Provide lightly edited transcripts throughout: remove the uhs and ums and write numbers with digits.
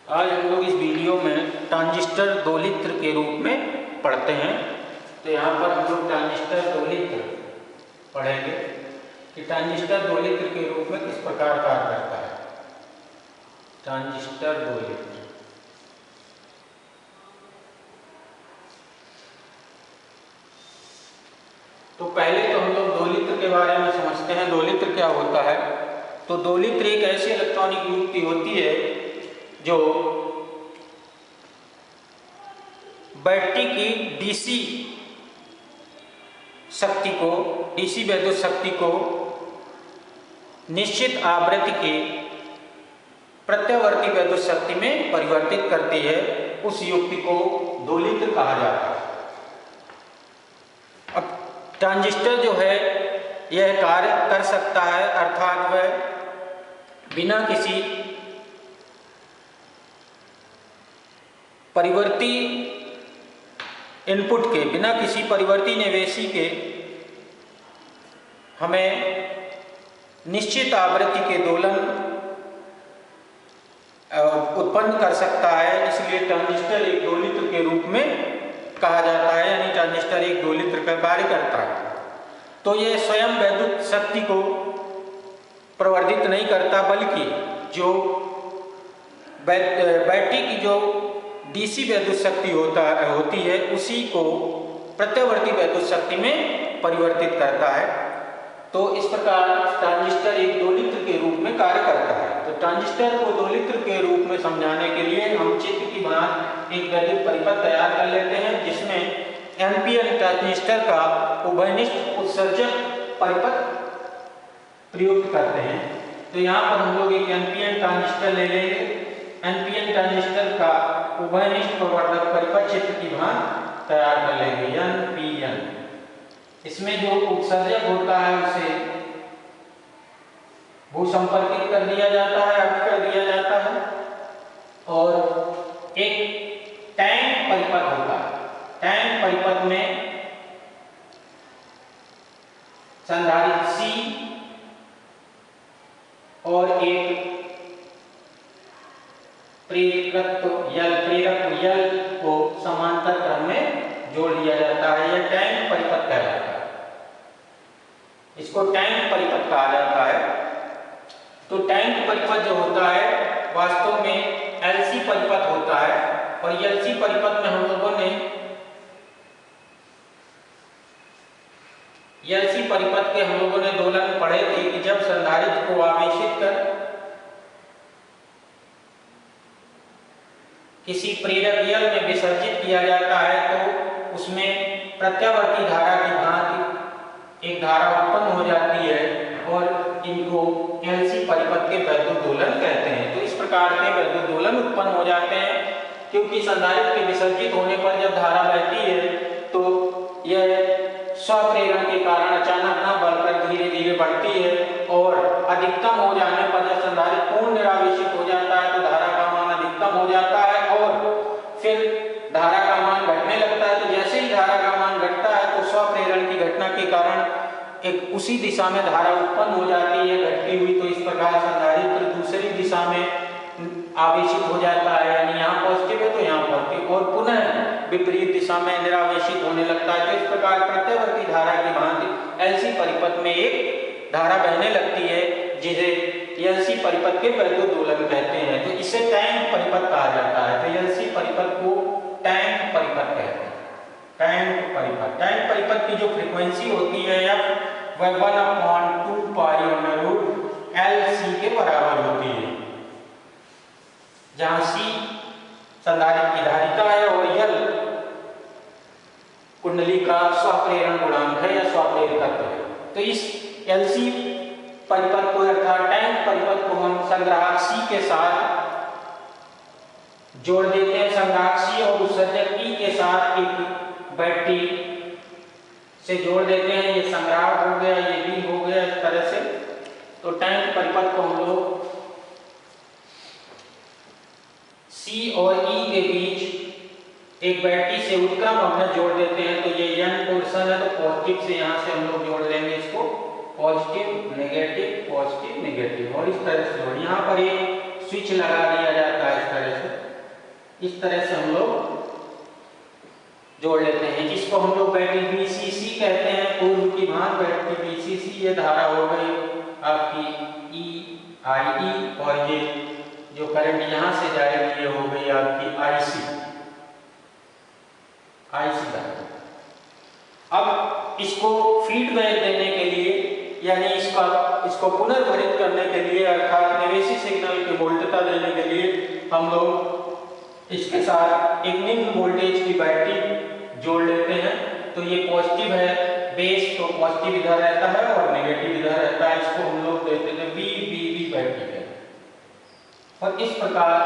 आज हम लोग इस वीडियो में ट्रांजिस्टर दोलित्र के रूप में पढ़ते हैं। तो यहाँ पर हम लोग ट्रांजिस्टर दोलित्र पढ़ेंगे कि ट्रांजिस्टर दोलित्र के रूप में किस प्रकार कार्य करता है। ट्रांजिस्टर दोलित्र, तो पहले तो हम लोग दोलित्र के बारे में समझते हैं। दोलित्र क्या होता है? तो दोलित्र एक ऐसी इलेक्ट्रॉनिक युक्ति होती है जो बैटरी की डीसी शक्ति को, डीसी विद्युत शक्ति को निश्चित आवृत्ति की प्रत्यावर्ती विद्युत शक्ति में परिवर्तित करती है। उस युक्ति को दोलित्र कहा जाता है। अब ट्रांजिस्टर जो है यह कार्य कर सकता है, अर्थात वह बिना किसी परिवर्ती इनपुट के, बिना किसी परिवर्ती निवेशी के हमें निश्चित आवृत्ति के दोलन उत्पन्न कर सकता है। इसलिए ट्रांजिस्टर एक दोलित्र के रूप में कहा जाता है, यानी ट्रांजिस्टर एक दोलित्र का कार्य करता है। तो यह स्वयं विद्युत शक्ति को प्रवर्धित नहीं करता, बल्कि जो बैटरी की जो डीसी विद्युत शक्ति होती है उसी को प्रत्यावर्ती विद्युत शक्ति में परिवर्तित करता है। तो इस प्रकार ट्रांजिस्टर एक दोलित्र के रूप में कार्य करता है। तो ट्रांजिस्टर को दोलित्र के रूप में समझाने के लिए हम चित्र की भांति एक विद्युत परिपथ तैयार कर लेते हैं, जिसमें एनपीएन ट्रांजिस्टर का उभयनिष्ठ उत्सर्जक परिपथ प्रयुक्त करते हैं। तो यहाँ पर हम लोग एक एनपीएन ट्रांजिस्टर ले लेंगे। एनपीएन ट्रांजिस्टर का उभयनिष्ठ प्रवर्धक परिपथ चित्र की भांति तैयार कर लेंगे, एनपीएन। इसमें जो उत्सर्जक होता है उसे भूसंपर्कित कर दिया जाता है, अर्थ कर दिया जाता है, और एक टैंक परिपथ होता है। टैंक परिपथ में संधारित्र C और एक प्रेरक यल को समांतर क्रम में जोड़ दिया जाता है। यह टैंक परिपथ कहलाता है। इसको टैंक परिपथ कहा जाता है। तो टैंक परिपथ जो होता है वास्तव में एलसी परिपथ होता है, और एलसी परिपथ में हम लोगों ने एलसी परिपथ के हम लोगों ने दोलन पढ़े थे कि जब संधारित्र को आवेशित कर किसी प्रेरक यल में विसर्जित किया जाता है तो उसमें प्रत्यावर्ती धारा की भांति एक धारा उत्पन्न हो जाती है, और इनको एलसी परिपथ के वैद्युत दोलन कहते हैं। तो इस प्रकार के वैद्युत दोलन उत्पन्न हो जाते हैं, क्योंकि संधारित्र के विसर्जित होने पर जब धारा बहती है तो यह स्वप्रेरण के कारण अचानक न बढ़कर धीरे धीरे बढ़ती है, और अधिकतम हो जाने पर जब संधारित्र पूर्ण निरावेशित हो जाता है तो धारा का मान अधिकतम हो जाता है, और फिर धारा का मान घटने लगता है। तो जैसे ही धारा का मान घटता है तो स्वप्रेरण की घटना के कारण एक उसी दिशा में धारा उत्पन्न हो जाती है घटती हुई। तो इस प्रकार संधारित्र दूसरी दिशा में आवेशित हो जाता है, यानी यहाँ पॉजिटिव है तो यहाँ पॉजिटिव, और पुनः विपरीत दिशा में निरावेशित होने लगता है। तो इस प्रकार प्रत्यावर्ती धारा की भांति एलसी परिपथ में एक धारा बहने लगती है, जिसे एलसी परिपथ के वैद्युत दोलन कहते हैं। तो इसे टैंक परिपथ कहा जाता है। तो एलसी परिपथ को टैंक परिपथ कहते हैं। टैंक परिपथ, टैंक परिपथ की जो फ्रीक्वेंसी होती है वह 1/2 पाई LC के बराबर होती है, जहां C संधारित्र की धारिता है और L कुंडली का स्वप्रेरण गुणांक है या स्वप्रेरकत्व है। तो इस LC परिपथ को अर्थात टैंक परिपथ को हम संग्राहक C के साथ जोड़ देते हैं। संग्राहक C और उत्सर्जक E के साथ एक बैटरी से जोड़ देते हैं। ये संग्राहक हो गया, ये B हो गया, इस तरह से। तो टैंक परिपथ को हम लोग C और E के बीच एक बैटरी से उत्क्रम अपना जोड़ देते हैं। तो ये N पोर्शन है, तो पॉजिटिव से यहाँ से हम लोग जोड़ लेंगे इसको, पॉजिटिव नेगेटिव, और इस तरह से जोड़। यहाँ पर एक स्विच लगा दिया जाता है इस तरह से। इस तरह से हम लोग जोड़ लेते हैं। इसको हम लोग बैटरी बीसीसी कहते हैं, पूर्व की भांति बैटरी बीसीसी। ये धारा हो गई आपकी EIE और ये जो करंट यहाँ से जाएगी ये हो गई आपकी IC धारा। अब इसको फीडबैक देने के लिए यानी इसको पुनर्भरित करने के लिए अर्थात निवेशी सिग्नल की वोल्टता देने के लिए हम लोग इसके साथ एक निम्न वोल्टेज की बैटरी जोड़ लेते हैं। तो ये पॉजिटिव है, बेस तो पॉजिटिव इधर रहता है और नेगेटिव इधर रहता है। इसको हम लोग देते हैं VBB बैटरी है। और इस प्रकार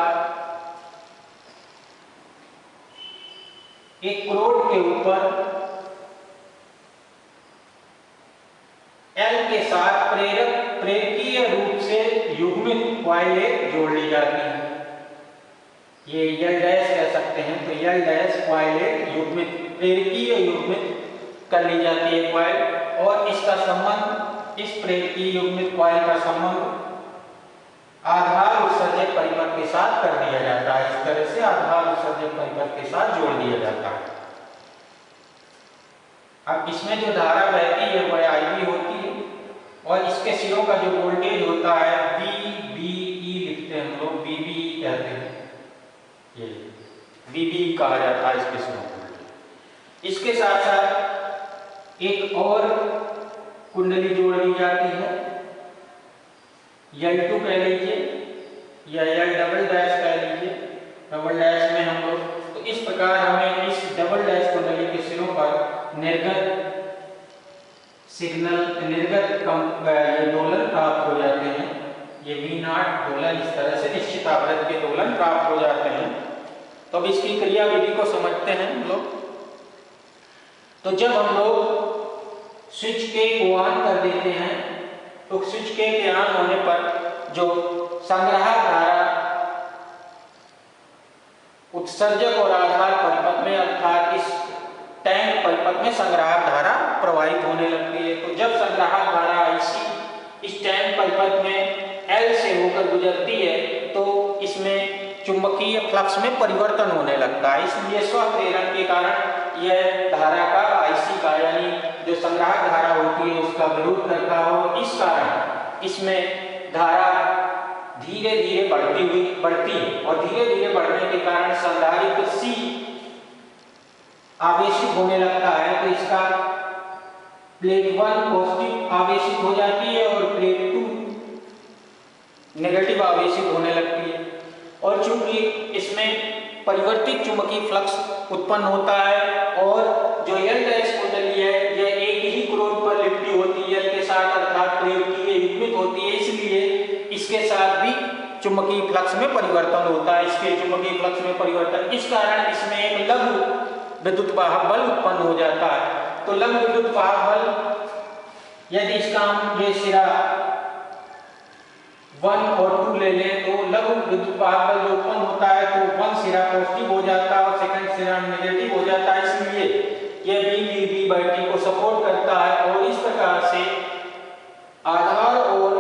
एक प्रोब के ऊपर L के साथ प्रेरकीय रूप से युग्मित कॉइलें जोड़ ली जाती हैं। ये L डैश कह सकते हैं। तो L डैश कॉइलें युग्मित प्रेरकीय युग्मित कर ली जाती है कॉइल, और इसका संबंध इस प्रेरकीय युग्मित कॉइल का संबंध आधार उत्सर्जक परिपथ के साथ कर दिया जाता है। इस तरह से आधार उत्सर्जक परिपथ के साथ जोड़ दिया जाता है। अब इसमें जो धारा बहती है वह IB होती है और इसके सिरों का जो वोल्टेज होता है VBE लिखते हैं हम लोग, VBE कहते हैं। ये VBE कहा जाता है इसके सिरों को। इसके साथ साथ एक और कुंडली जोड़ दी जाती है, L2 कह लीजिए या L डबल डैश कह लीजिए। डबल डैश में हम लोग तो इस प्रकार हमें इस डबल डैश कुंडली के सिरों पर निर्गत सिग्नल ये दोलन प्राप्त हो जाते हैं। ये V0 दोलन इस तरह से निश्चित आवृत्ति के दोलन प्राप्त हो जाते हैं। तो अब इसकी क्रिया विधि को समझते हैं हम लोग। तो जब हम लोग स्विच के को ऑन कर देते हैं तो स्विच के ऑन होने पर जो संग्राहक धारा उत्सर्जक और आधार परिपथ में अर्थात इस टैंक परिपथ में संग्राहक धारा प्रवाहित होने लगती है। तो जब संग्राहक धारा IC इस टैंक परिपथ में L से होकर गुजरती है तो इसमें चुंबकीय फ्लक्स में परिवर्तन होने लगता है। इसलिए स्वप्रेरण के कारण यह धारा का IC का यानी जो संग्राहक धारा होती है उसका विरोध करता हो। इस कारण इसमें धारा धीरे धीरे बढ़ती है और धीरे धीरे बढ़ने के कारण संधारित्र C आवेशित होने लगता है। तो इसका प्लेट 1 पॉजिटिव आवेशित हो जाती है और प्लेट 2 नेगेटिव आवेशित होने लगती है। और चूंकि इसमें परिवर्तित चुंबकीय फ्लक्स उत्पन्न होता है और जो L डैश कुंडली है यह एक ही क्रोध पर लिपटी होती है L के साथ अर्थात प्रेरकीय युग्मित होती है, इसलिए इसके साथ भी चुंबकीय फ्लक्स में परिवर्तन होता है। इसके चुंबकीय फ्लक्स में परिवर्तन इस कारण इसमें एक लघु विद्युत वाहक बल उत्पन्न हो जाता है। तो लघु विद्युत वाहक बल यदि इसका हम ये सिरा 1 और 2 ले लें तो लघु विद्युत वाहक बल जो उत्पन्न होता है तो 1 सिरा पॉजिटिव हो जाता है और सेकंड सिरा नेगेटिव हो जाता है। इसलिए यह VBB बैटरी को सपोर्ट करता है और इस प्रकार से आधार और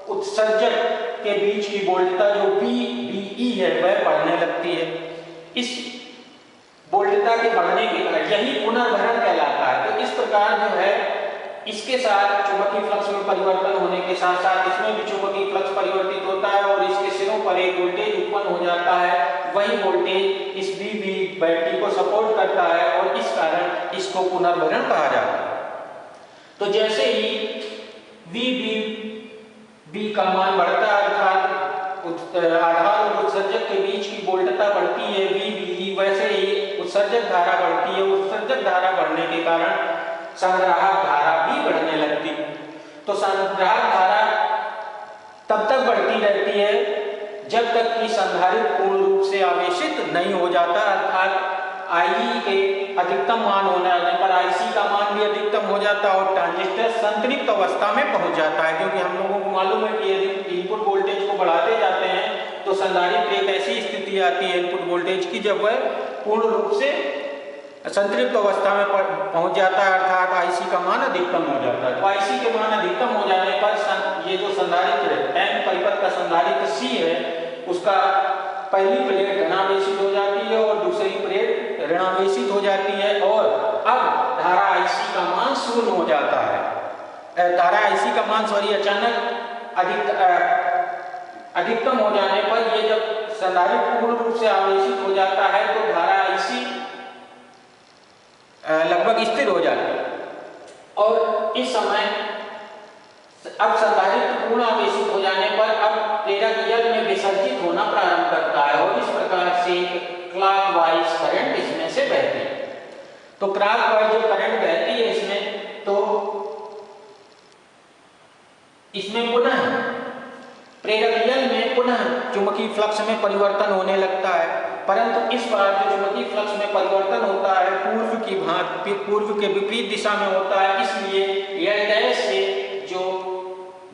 उत्सर्जक के बीच की वोल्टता जो VBE है वह बढ़ने लगती है। इस वोल्टता के बढ़ने के कारण यही पुनर्भरण कहलाता है। तो इस प्रकार जो है इसके साथ चुंबकीय फ्लक्स में परिवर्तन होने के साथ साथ इसमें भी चुंबकीय फ्लक्स परिवर्तित होता है और इसके सिरों पर एक वोल्टेज उत्पन्न हो जाता है। वही वोल्टेज इस VB बैटरी को सपोर्ट करता है और इस कारण इसको पुनर्भरण कहा जाता है। तो जैसे ही VBB का मान बढ़ता है अर्थात आधार और उत्सर्जक के बीच की वोल्टता बढ़ती है VBE, वैसे ही उत्सर्जक धारा बढ़ती है। उत्सर्जक धारा बढ़ने के कारण संग्राहक धारा भी बढ़ने लगती है। तो संग्राहक धारा तब तक बढ़ती रहती है जब तक कि संधारित्र पूर्ण रूप से आवेशित नहीं हो जाता अर्थात IE के अधिकतम मान होने पर IC का मान भी अधिकतम हो जाता है और ट्रांजिस्टर संतृप्त अवस्था में पहुंच जाता है। क्योंकि हम लोगों को मालूम है कि यदि इनपुट वोल्टेज को बढ़ाते जाते हैं तो संधारित्र एक ऐसी स्थिति आती है इनपुट वोल्टेज की जब वह पूर्ण रूप से संतृप्त अवस्था में पहुंच जाता है अर्थात IC का मान अधिकतम हो जाता है। तो IC के मान अधिकतम हो जाने पर ये जो संधारित्र टैंक परिपथ का संधारित्र C है उसका पहली प्लेट धनावेशित हो जाती है और दूसरी प्लेट ऋणावेशित हो जाती है और अब धारा IC का मान शून्य हो जाता है। धारा IC का मान अचानक अधिकतम हो जाने पर ये जब संधारित्र पूर्ण रूप से आवेशित हो जाता है तो धारा IC लगभग स्थिर हो जाती है और इस समय अब संधारित्र पूर्ण आवेशित हो जाने पर अब प्रेरक L में विसर्जित होना प्रारंभ करता है और इस प्रकार से क्लॉकवाइज करंट इसमें से बहती है। तो क्लॉकवाइज जो करंट बहती है इसमें तो इसमें पुनः प्रेरक L में पुनः चुंबकीय फ्लक्स में परिवर्तन होने लगता है, परंतु इस बार जो चुंबकीय फ्लक्स में परिवर्तन होता है पूर्व के विपरीत दिशा में होता है, इसलिए L' से जो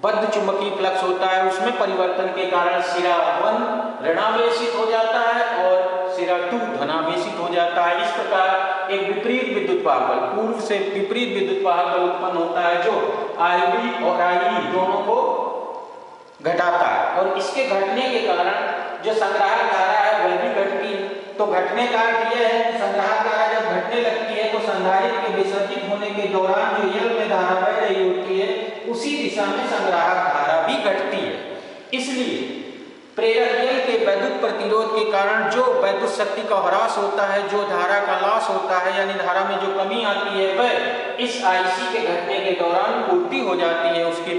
बद्ध चुंबकीय फ्लक्स होता है उसमें परिवर्तन के कारण सिरा 1 ऋणावेशित हो जाता है और सिरा 2 धनावेशित हो जाता है। इस प्रकार एक विपरीत विद्युत वाहक बल, पूर्व से विपरीत विद्युत वाहक बल उत्पन्न होता है जो IB और IE दोनों को घटाता है और इसके घटने के कारण जो संग्राहक धारा है वह भी घटती है। तो घटने का अर्थ यह है कि संग्राहक धारा जब घटने लगती है तो संधारित्र के विसर्जित होने के दौरान जो L में धारा बह रही होती है उसी दिशा में संग्राहक धारा भी घटती है। इसलिए प्रेरक L के वैद्युत प्रतिरोध के कारण जो वैद्युत शक्ति का ह्रास होता है, जो धारा का लॉस होता है यानी धारा में जो कमी आती है वह इस IC के घटने के दौरान पूर्ति हो जाती है उसके,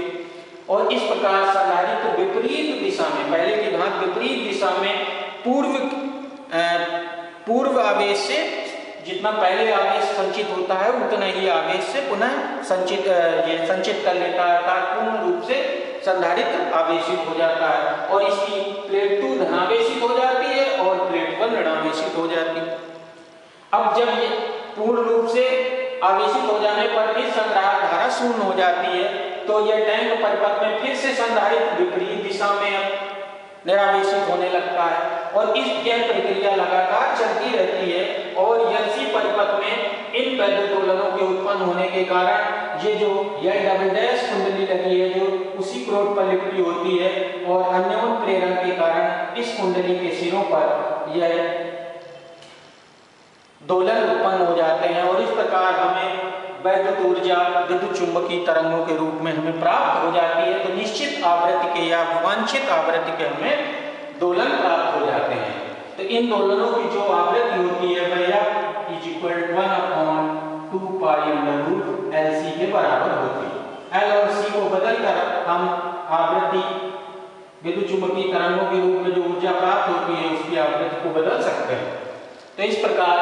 और इस प्रकार संधारित्र विपरीत दिशा में पहले की भांति विपरीत दिशा में पूर्व आवेश से जितना पहले आवेश संचित होता है उतना ही आवेश से पुनः संचित कर लेता है, अर्थात पूर्ण रूप से संधारित्र आवेशित हो जाता है और इसकी प्लेट 2 धनावेशित हो जाती है और प्लेट 1 ऋणावेशित हो जाती है। अब जब ये पूर्ण रूप से आवेशित हो जाने पर इस संग्राहक धारा शून्य हो जाती है तो यह टैंक परिपथ में फिर से संधारित्र विपरीत दिशा में निरावेशित होने लगता है और इस यह प्रक्रिया लगातार चलती रहती है और LC परिपथ में इन वैद्युत दोलनों के उत्पन्न होने के कारण ये जो यह डबल डैश कुंडली लगी है जो उसी क्रोध पर लिपटी होती है और अन्योन प्रेरण के कारण इस कुंडली के सिरों पर यह दोलन उत्पन्न हो जाते हैं और इस प्रकार हमें वैद्युत ऊर्जा विद्युत चुंबकीय तरंगों के रूप में हमें प्राप्त हो जाती है। तो निश्चित आवृत्ति के या वांछित आवृत्ति के हमें दोलन प्राप्त हो जाते हैं। तो इन दोलनों की जो आवृत्ति होती है वह F = 1/2π√LC के बराबर होती है। L और C को बदलकर हम आवृत्ति विद्युत चुंबकीय तरंगों के रूप में जो ऊर्जा प्राप्त होती है उसकी आवृत्ति को बदल सकते हैं। तो इस प्रकार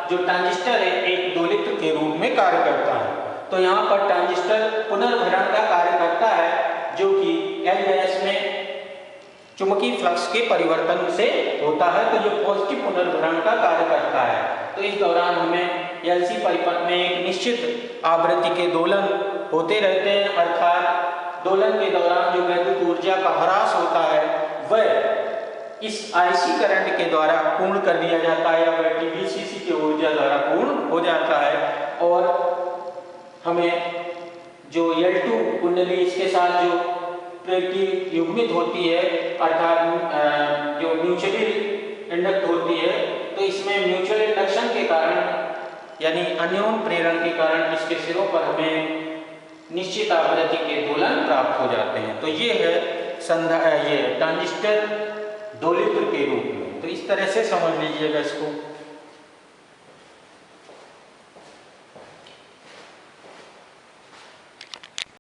जो ट्रांजिस्टर है एक दोलित्र के रूप में कार्य करता है। तो यहाँ पर ट्रांजिस्टर पुनर्भरण का कार्य करता है जो कि L' में चुंबकीय फ्लक्स के परिवर्तन से होता है, तो ये पॉजिटिव पुनर्भरण का कार्य करता है। तो इस दौरान हमें LC परिपथ में एक निश्चित आवृत्ति के दोलन होते रहते हैं, अर्थात दोलन के दौरान जो वैद्युत ऊर्जा का ह्रास होता है वह इस IC करंट के द्वारा पूर्ण कर दिया जाता है या वह TVCC की ऊर्जा द्वारा पूर्ण हो जाता है और हमें जो L2 कुंडली इसके साथ जो प्रेरक युग्मित होती है अर्थात जो म्यूचुअली इंडक्ट होती है, तो इसमें म्यूचुअल इंडक्शन के कारण यानी अन्योन प्रेरण के कारण इसके सिरों पर हमें निश्चित आवृत्ति के दोलन प्राप्त हो जाते हैं। तो ये है ये ट्रांजिस्टर दोलित्र के रूप में। तो इस तरह से समझ लीजिएगा इसको।